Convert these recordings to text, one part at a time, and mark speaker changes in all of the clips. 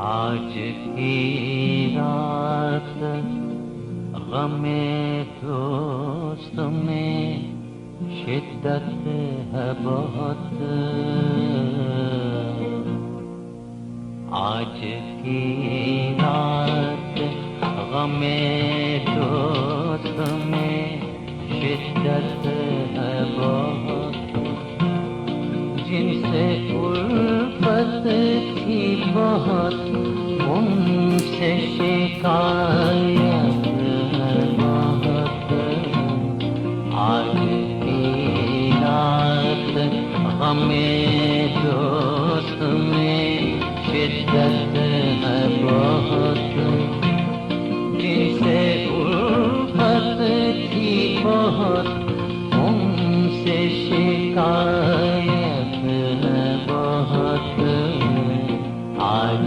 Speaker 1: आज की रात गमे दोस्त में शिद्दत है बहुत। आज की रात गमे दोस्त में शिद्दत है बहुत। जिनसे उल्फत थी बहुत उनसे शिकायत है बहुत। आज की रात हमें दोस्त में शिद्दत है बहुत। जिनसे उल्फत थी बहुत उनसे शिकायत है बहुत। आज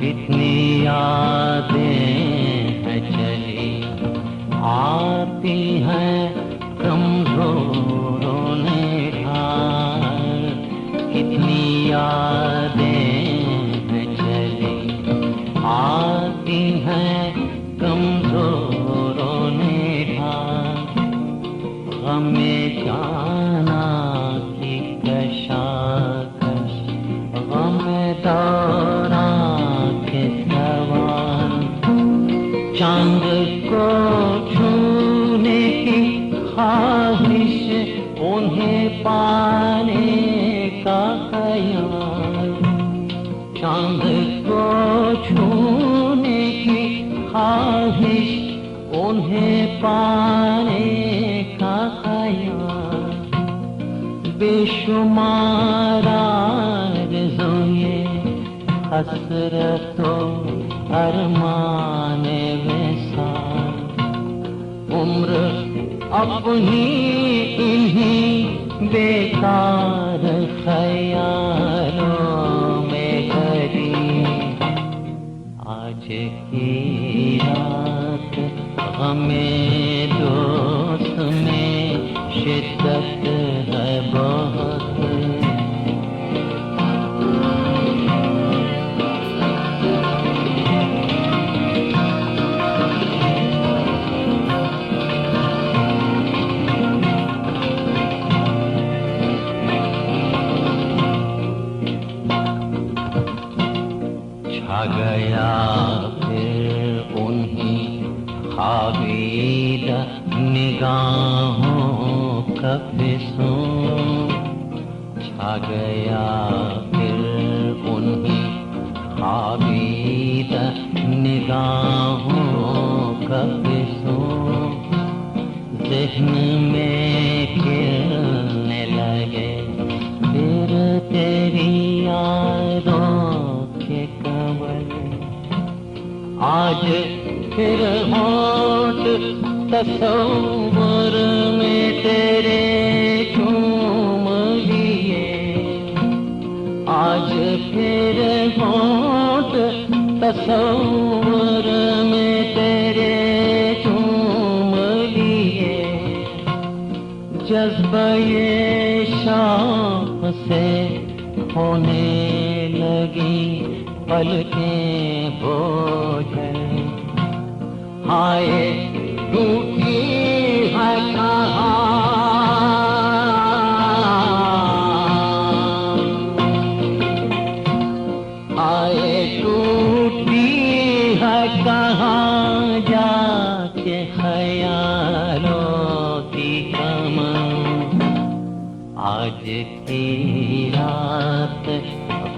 Speaker 1: कितनी यादें हैं चली आती हैं कमजोरों ने ढाल। कितनी यादें हैं चली आती हैं कमजोरों ने ढाल। गमे जाना की कशाकश गमे दौरा के सवाल। चांद को छूने की ख्वाहिश उन्हें पाने का ख्याल। चांद को छूने की ख्वाहिश उन्हें पाने का ख्याल। बेशुमार आरज़ुएं हसरतों अरमाने विसाल। उम्र अपनी इन्हीं बेकार ख्यालों में गरी। आज की रात हमें दोस्त में शिद्दत है बहुत। छा गया फिर उन्हीं खाबीदा निगाहों का फिसूं। छा गया फिर उन्हीं खाबीदा निगाहों का फिसूं। ज़हन में खिलने लगे फिर तेरी यादों के कंवल। आज फिर होंठ तस्वुर में तेरे चूम लिए। आज फिर होंठ तस्वुर में तेरे चूम लिए। जज्बा ये शौक से होने लगी पलकें बोझल। हाय टूटी है कहाँ हाय टूटी है कहाँ जाके ख्यालों की कमर। आज की रात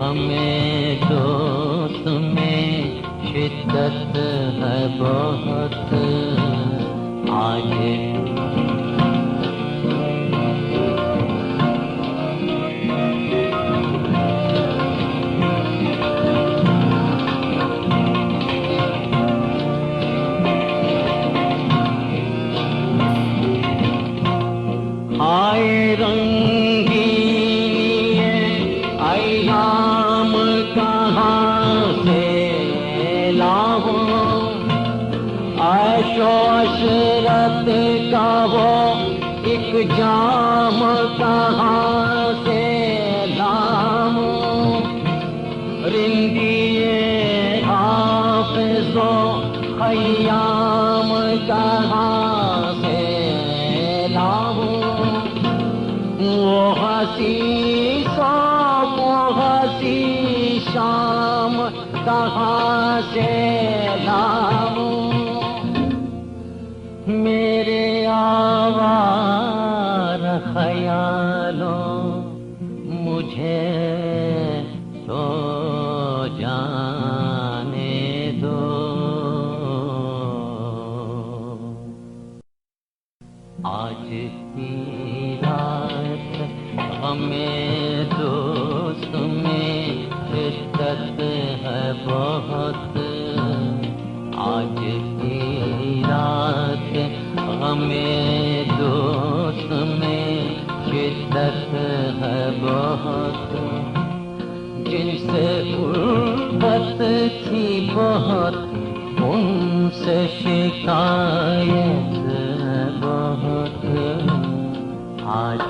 Speaker 1: हमें दोस्त में शिद्दत है बहुत। आज आए रंगीन अय्याम कहाँ से हशरत का वो एक जाम कहाँ से लाऊं, रिंदिए हाफिज़ो ख़य्याम कहाँ से लाऊं, वो हसी शाम कहाँ से लाऊं, मेरे आवारा ख्यालों मुझे तो जाने दो। आज की रात हमें दोस्त में शिद्दत है बहुत, आज की रात हमें दोस्त में शिद्दत है बहुत, जिनसे उल्फत थी बहुत उनसे शिकायत है बहुत, आज